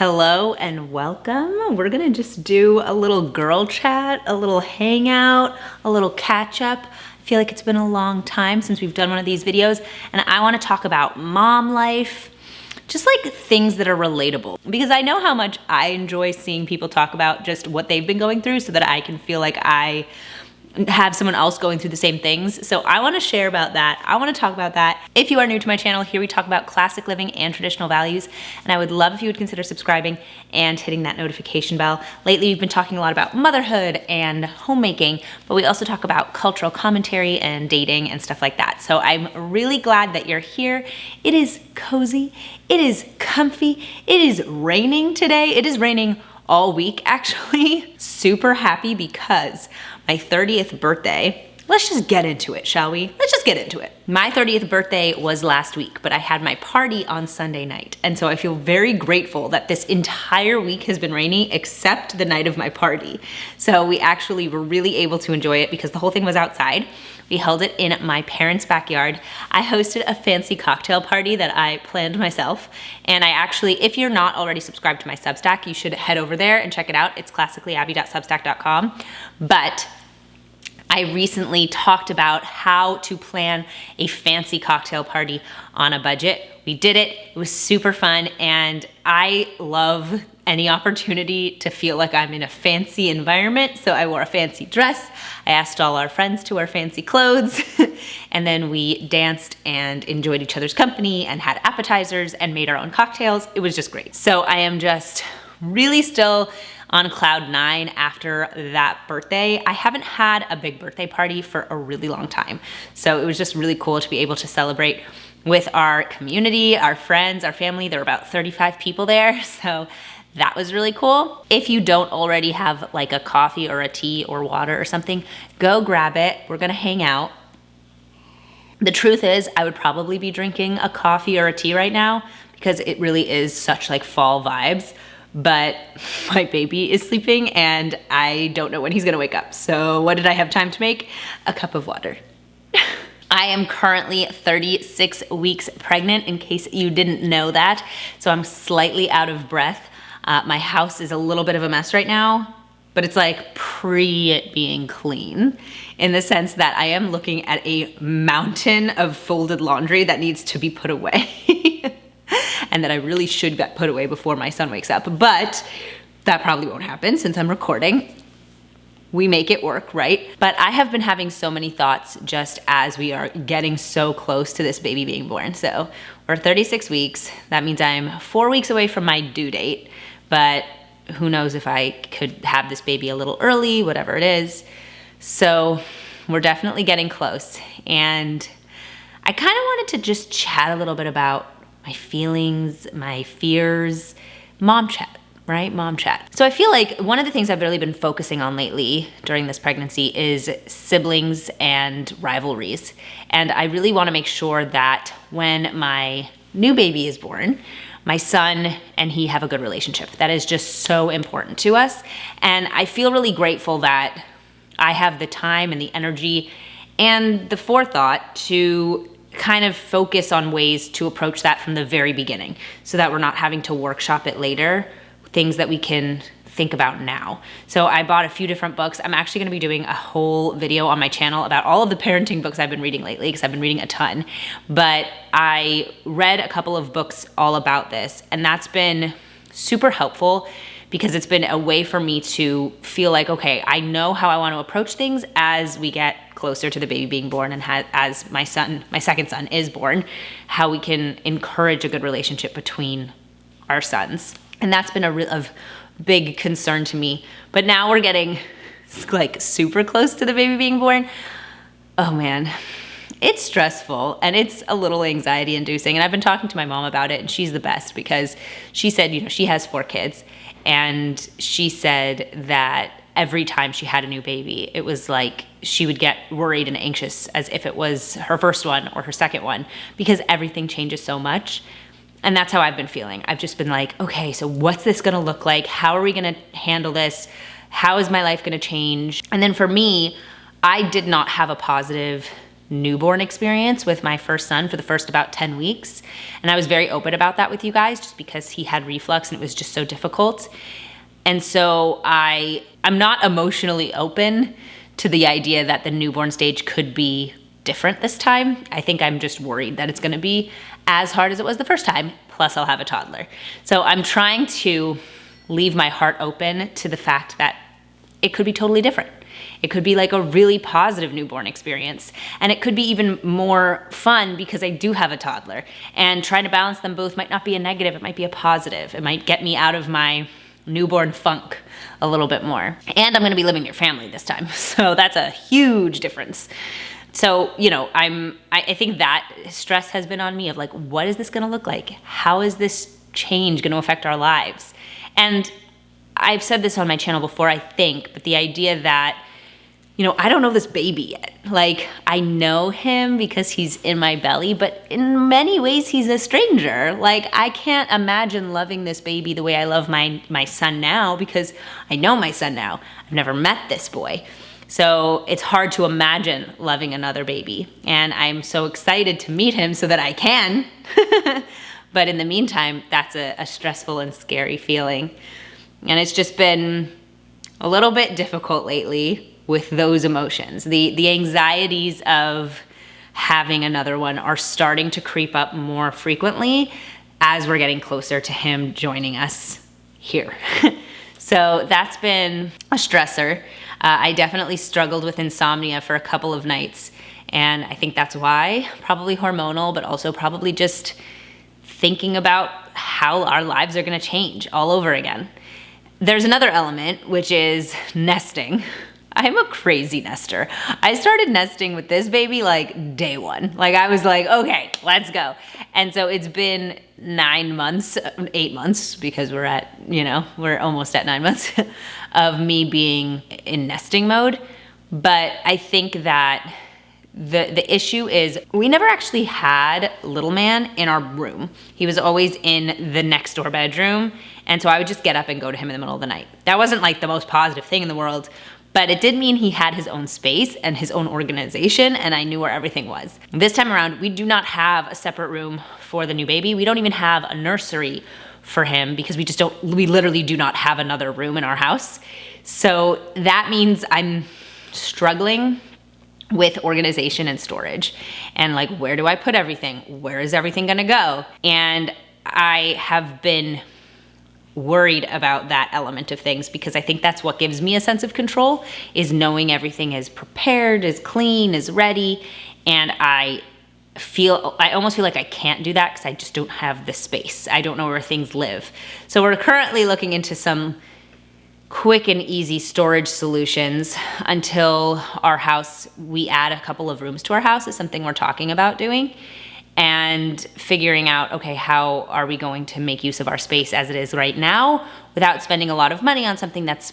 Hello and welcome. We're gonna just do a little girl chat, a little hangout, a little catch up. I feel like it's been a long time since we've done one of these videos, and I wanna talk about mom life, just like things that are relatable. Because I know how much I enjoy seeing people talk about just what they've been going through so that I can feel like I have someone else going through the same things. So I wanna share about that. I wanna talk about that. If you are new to my channel, here we talk about classic living and traditional values. And I would love if you would consider subscribing and hitting that notification bell. Lately, we've been talking a lot about motherhood and homemaking, but we also talk about cultural commentary and dating and stuff like that. So I'm really glad that you're here. It is cozy, it is comfy, it is raining today. It is raining all week, actually. Super happy because my 30th birthday, let's just get into it, shall we? Let's just get into it. My 30th birthday was last week, but I had my party on Sunday night. And so I feel very grateful that this entire week has been rainy except the night of my party. So we actually were really able to enjoy it because the whole thing was outside. We held it in my parents' backyard. I hosted a fancy cocktail party that I planned myself. And I actually, if you're not already subscribed to my Substack, you should head over there and check it out. It's classicallyabby.substack.com. But I recently talked about how to plan a fancy cocktail party on a budget. We did it, it was super fun, and I love any opportunity to feel like I'm in a fancy environment. So I wore a fancy dress, I asked all our friends to wear fancy clothes, and then we danced and enjoyed each other's company and had appetizers and made our own cocktails. It was just great. So I am just really still on cloud 9 after that birthday. I haven't had a big birthday party for a really long time. So it was just really cool to be able to celebrate with our community, our friends, our family. There were about 35 people there. So that was really cool. If you don't already have like a coffee or a tea or water or something, go grab it. We're gonna hang out. The truth is, I would probably be drinking a coffee or a tea right now because it really is such like fall vibes. But my baby is sleeping and I don't know when he's gonna wake up. So what did I have time to make? A cup of water. I am currently 36 weeks pregnant, in case you didn't know that. So I'm slightly out of breath. My house is a little bit of a mess right now, but it's like pre it being clean, in the sense that I am looking at a mountain of folded laundry that needs to be put away. And that I really should get put away before my son wakes up. But that probably won't happen since I'm recording. We make it work, right? But I have been having so many thoughts just as we are getting so close to this baby being born. So we're 36 weeks. That means I'm 4 weeks away from my due date. But who knows if I could have this baby a little early, whatever it is. So we're definitely getting close. And I kind of wanted to just chat a little bit about my feelings, my fears, mom chat, right? Mom chat. So I feel like one of the things I've really been focusing on lately during this pregnancy is siblings and rivalries. And I really want to make sure that when my new baby is born, my son and he have a good relationship. That is just so important to us. And I feel really grateful that I have the time and the energy and the forethought to kind of focus on ways to approach that from the very beginning so that we're not having to workshop it later, things that we can think about now. So I bought a few different books. I'm actually gonna be doing a whole video on my channel about all of the parenting books I've been reading lately because I've been reading a ton. But I read a couple of books all about this, and that's been super helpful because it's been a way for me to feel like, okay, I know how I want to approach things as we get closer to the baby being born and as my second son is born, how we can encourage a good relationship between our sons. And that's been a big concern to me. But now we're getting like super close to the baby being born. Oh man, it's stressful and it's a little anxiety inducing. And I've been talking to my mom about it, and she's the best because she said, you know, she has 4 kids. And she said that every time she had a new baby, it was like she would get worried and anxious as if it was her first one or her second one because everything changes so much. And that's how I've been feeling. I've just been like, okay, so what's this gonna look like? How are we gonna handle this? How is my life gonna change? And then for me, I did not have a positive newborn experience with my first son for the first about 10 weeks. And I was very open about that with you guys just because he had reflux and it was just so difficult. And so I'm not emotionally open to the idea that the newborn stage could be different this time. I think I'm just worried that it's gonna be as hard as it was the first time, plus I'll have a toddler. So I'm trying to leave my heart open to the fact that it could be totally different. It could be like a really positive newborn experience. And it could be even more fun because I do have a toddler. And trying to balance them both might not be a negative, it might be a positive. It might get me out of my newborn funk a little bit more. And I'm gonna be living near family this time. So that's a huge difference. So, you know, I think that stress has been on me of like, what is this gonna look like? How is this change gonna affect our lives? And I've said this on my channel before, I think, but the idea that, you know, I don't know this baby yet. Like, I know him because he's in my belly, but in many ways he's a stranger. Like, I can't imagine loving this baby the way I love my son now because I know my son now. I've never met this boy. So it's hard to imagine loving another baby. And I'm so excited to meet him so that I can. But in the meantime, that's a stressful and scary feeling. And it's just been a little bit difficult lately with those emotions. The anxieties of having another one are starting to creep up more frequently as we're getting closer to him joining us here. So that's been a stressor. I definitely struggled with insomnia for a couple of nights, and I think that's why, probably hormonal, but also probably just thinking about how our lives are gonna change all over again. There's another element, which is nesting. I'm a crazy nester. I started nesting with this baby like day one. Like I was like, okay, let's go. And so it's been 9 months, 8 months, because we're at, you know, we're almost at 9 months of me being in nesting mode. But I think that the issue is we never actually had little man in our room. He was always in the next door bedroom. And so I would just get up and go to him in the middle of the night. That wasn't like the most positive thing in the world, but it did mean he had his own space and his own organization, and I knew where everything was. This time around, we do not have a separate room for the new baby. We don't even have a nursery for him because we literally do not have another room in our house. So that means I'm struggling with organization and storage and like, where do I put everything? Where is everything gonna go? And I have been worried about that element of things because I think that's what gives me a sense of control, is knowing everything is prepared, is clean, is ready. And I almost feel like I can't do that because I just don't have the space. I don't know where things live. So we're currently looking into some quick and easy storage solutions until our house, we add a couple of rooms to our house, is something we're talking about doing. And figuring out, okay, how are we going to make use of our space as it is right now without spending a lot of money on something that's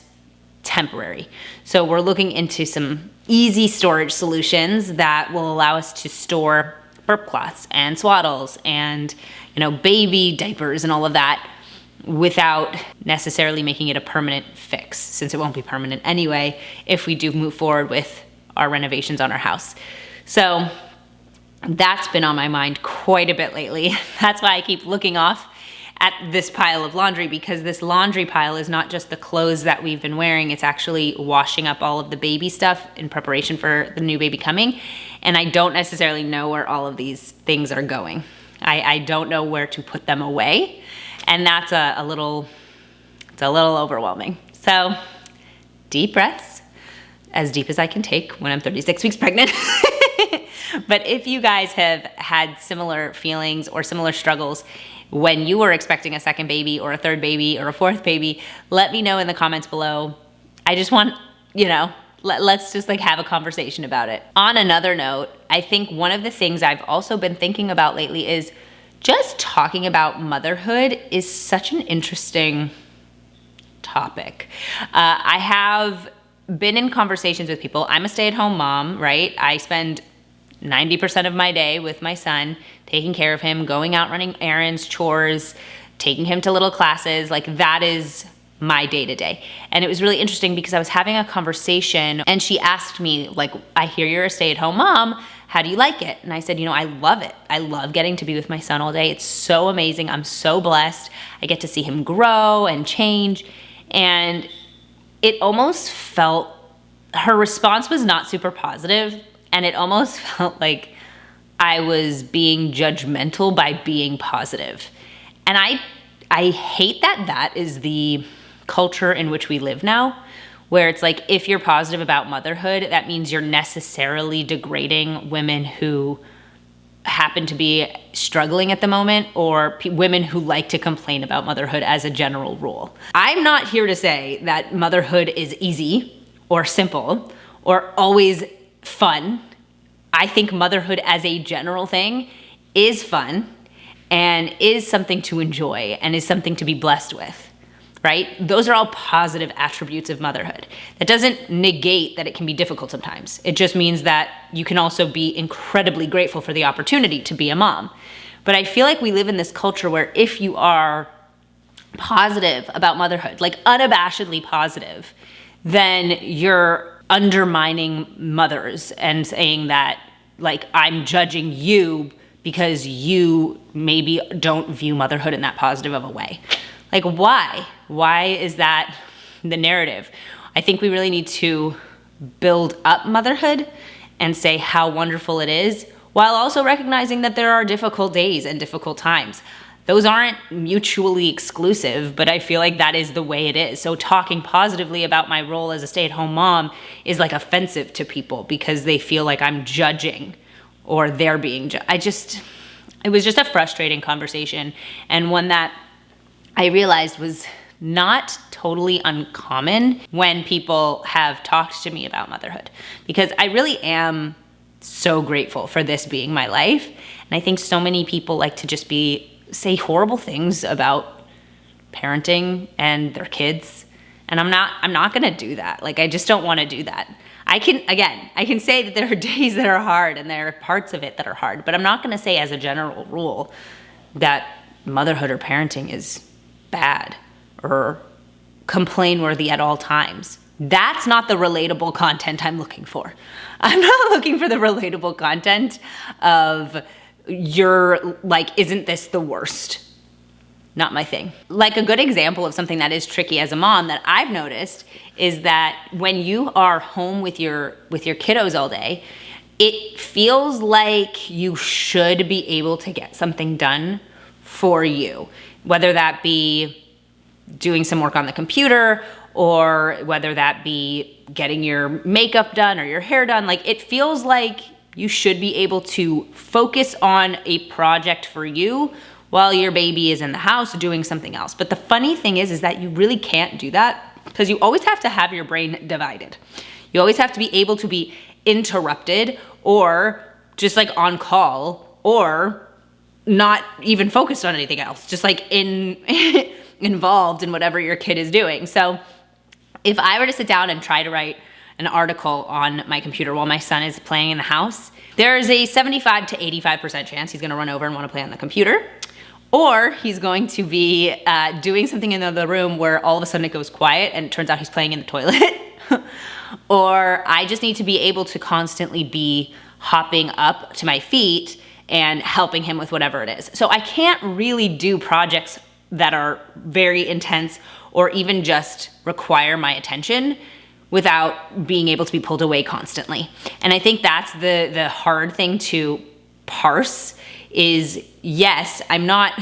temporary. So we're looking into some easy storage solutions that will allow us to store burp cloths and swaddles and, you know, baby diapers and all of that without necessarily making it a permanent fix, since it won't be permanent anyway if we do move forward with our renovations on our house. So that's been on my mind quite a bit lately. That's why I keep looking off at this pile of laundry, because this laundry pile is not just the clothes that we've been wearing, it's actually washing up all of the baby stuff in preparation for the new baby coming. And I don't necessarily know where all of these things are going. I don't know where to put them away. And that's a little overwhelming. So deep breaths, as deep as I can take when I'm 36 weeks pregnant. But if you guys have had similar feelings or similar struggles when you were expecting a second baby or a third baby or a fourth baby, let me know in the comments below. I just want, you know, let's just like have a conversation about it. On another note, I think one of the things I've also been thinking about lately is just talking about motherhood is such an interesting topic. I have been in conversations with people. I'm a stay-at-home mom, right? I spend 90% of my day with my son, taking care of him, going out running errands, chores, taking him to little classes. Like that is my day-to-day. And it was really interesting because I was having a conversation and she asked me, like, I hear you're a stay-at-home mom. How do you like it? And I said, I love it. I love getting to be with my son all day. It's so amazing. I'm so blessed. I get to see him grow and change. And it almost felt, her response was not super positive, and it almost felt like I was being judgmental by being positive. And I hate that is the culture in which we live now, where it's like, if you're positive about motherhood, that means you're necessarily degrading women who happen to be struggling at the moment, or women who like to complain about motherhood as a general rule. I'm not here to say that motherhood is easy or simple or always fun. I think motherhood as a general thing is fun and is something to enjoy and is something to be blessed with. Right? Those are all positive attributes of motherhood. That doesn't negate that it can be difficult sometimes. It just means that you can also be incredibly grateful for the opportunity to be a mom. But I feel like we live in this culture where if you are positive about motherhood, like unabashedly positive, then you're undermining mothers and saying that, like, I'm judging you because you maybe don't view motherhood in that positive of a way. Like, why? Why is that the narrative? I think we really need to build up motherhood and say how wonderful it is, while also recognizing that there are difficult days and difficult times. Those aren't mutually exclusive, but I feel like that is the way it is. So talking positively about my role as a stay-at-home mom is like offensive to people because they feel like I'm judging or they're being judged. It was just a frustrating conversation, and one that I realized was not totally uncommon when people have talked to me about motherhood, because I really am so grateful for this being my life. And I think so many people like to just say horrible things about parenting and their kids. And I'm not gonna do that. Like, I just don't wanna do that. I can say that there are days that are hard and there are parts of it that are hard, but I'm not gonna say as a general rule that motherhood or parenting is bad or complain worthy at all times. That's not the relatable content I'm looking for. I'm not looking for the relatable content of you're like, isn't this the worst? Not my thing. Like, a good example of something that is tricky as a mom that I've noticed is that when you are home with your kiddos all day, it feels like you should be able to get something done for you, whether that be doing some work on the computer or whether that be getting your makeup done or your hair done. Like, it feels like you should be able to focus on a project for you while your baby is in the house doing something else. But the funny thing is that you really can't do that because you always have to have your brain divided. You always have to be able to be interrupted or just like on call or not even focused on anything else, just like involved in whatever your kid is doing. So if I were to sit down and try to write an article on my computer while my son is playing in the house, there is a 75 to 85% chance he's gonna run over and wanna play on the computer, or he's going to be doing something in the other room where all of a sudden it goes quiet and it turns out he's playing in the toilet. Or I just need to be able to constantly be hopping up to my feet and helping him with whatever it is. So I can't really do projects that are very intense or even just require my attention without being able to be pulled away constantly. And I think that's the hard thing to parse is, yes, I'm not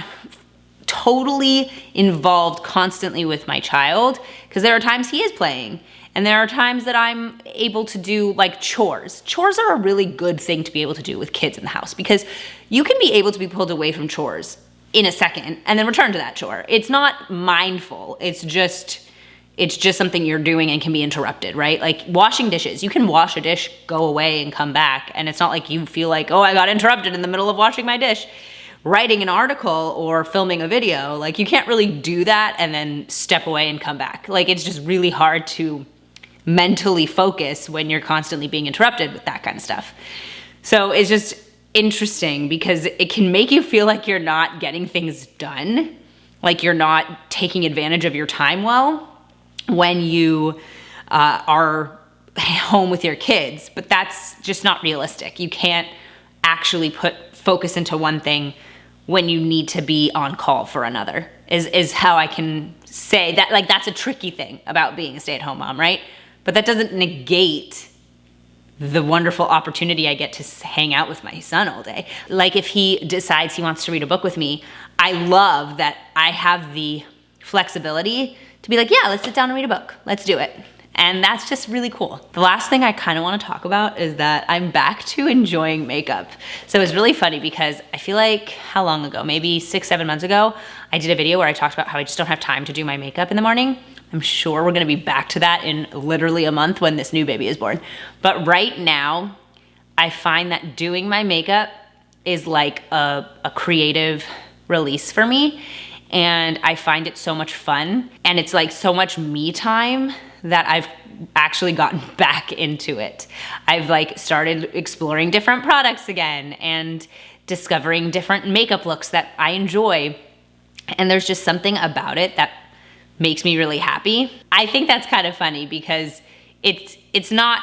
totally involved constantly with my child because there are times he is playing and there are times that I'm able to do like chores. Chores are a really good thing to be able to do with kids in the house because you can be able to be pulled away from chores in a second and then return to that chore. It's not mindful. It's just something you're doing and can be interrupted, right? Like washing dishes. You can wash a dish, go away and come back. And it's not like you feel like, oh, I got interrupted in the middle of washing my dish. Writing an article or filming a video, like you can't really do that and then step away and come back. Like it's just really hard to mentally focus when you're constantly being interrupted with that kind of stuff. So it's just interesting because it can make you feel like you're not getting things done like you're not taking advantage of your time well when you are home with your kids, but that's just not realistic. You can't actually put focus into one thing when you need to be on call for another, is how I can say that. Like, that's a tricky thing about being a stay-at-home mom, right? But that doesn't negate the wonderful opportunity I get to hang out with my son all day. Like, if he decides he wants to read a book with me, I love that I have the flexibility to be like, yeah, let's sit down and read a book. Let's do it. And that's just really cool. The last thing I kind of want to talk about is that I'm back to enjoying makeup. So it's really funny because I feel like, how long ago? Maybe 6-7 months ago, I did a video where I talked about how I just don't have time to do my makeup in the morning. I'm sure we're gonna be back to that in literally a month when this new baby is born. But right now, I find that doing my makeup is like a creative release for me. And I find it so much fun. And it's like so much me time that I've actually gotten back into it. I've like started exploring different products again and discovering different makeup looks that I enjoy. And there's just something about it that makes me really happy. I think that's kind of funny because it's not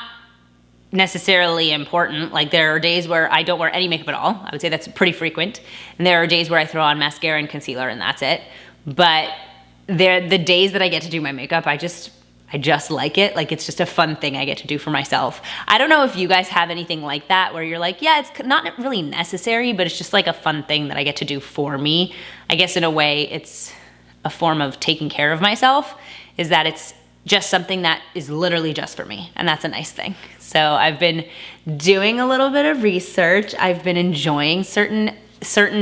necessarily important. Like, there are days where I don't wear any makeup at all. I would say that's pretty frequent. And there are days where I throw on mascara and concealer and that's it. But the days that I get to do my makeup, I just like it. Like, it's just a fun thing I get to do for myself. I don't know if you guys have anything like that where you're like, yeah, it's not really necessary, but it's just like a fun thing that I get to do for me. I guess in a way it's a form of taking care of myself, is that it's just something that is literally just for me. And that's a nice thing. So I've been doing a little bit of research. I've been enjoying certain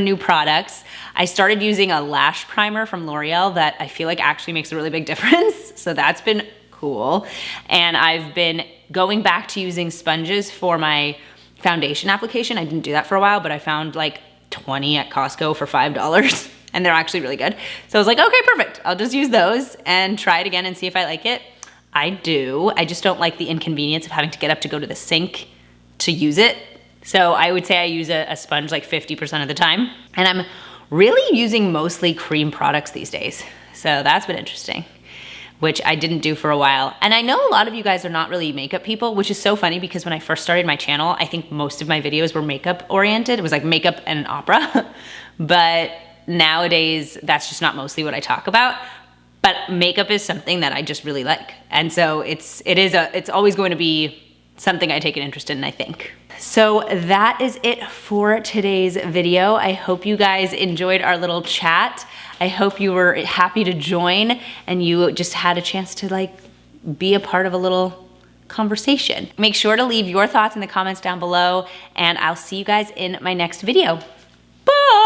new products. I started using a lash primer from L'Oreal that I feel like actually makes a really big difference. So that's been cool. And I've been going back to using sponges for my foundation application. I didn't do that for a while, but I found like 20 at Costco for $5. And they're actually really good. So I was like, okay, perfect. I'll just use those and try it again and see if I like it. I do. I just don't like the inconvenience of having to get up to go to the sink to use it. So I would say I use a sponge like 50% of the time. And I'm really using mostly cream products these days. So that's been interesting, which I didn't do for a while. And I know a lot of you guys are not really makeup people, which is so funny because when I first started my channel, I think most of my videos were makeup oriented. It was like makeup and opera. But nowadays, that's just not mostly what I talk about. But makeup is something that I just really like. And so it's always going to be something I take an interest in, I think. So that is it for today's video. I hope you guys enjoyed our little chat. I hope you were happy to join and you just had a chance to like be a part of a little conversation. Make sure to leave your thoughts in the comments down below and I'll see you guys in my next video. Bye!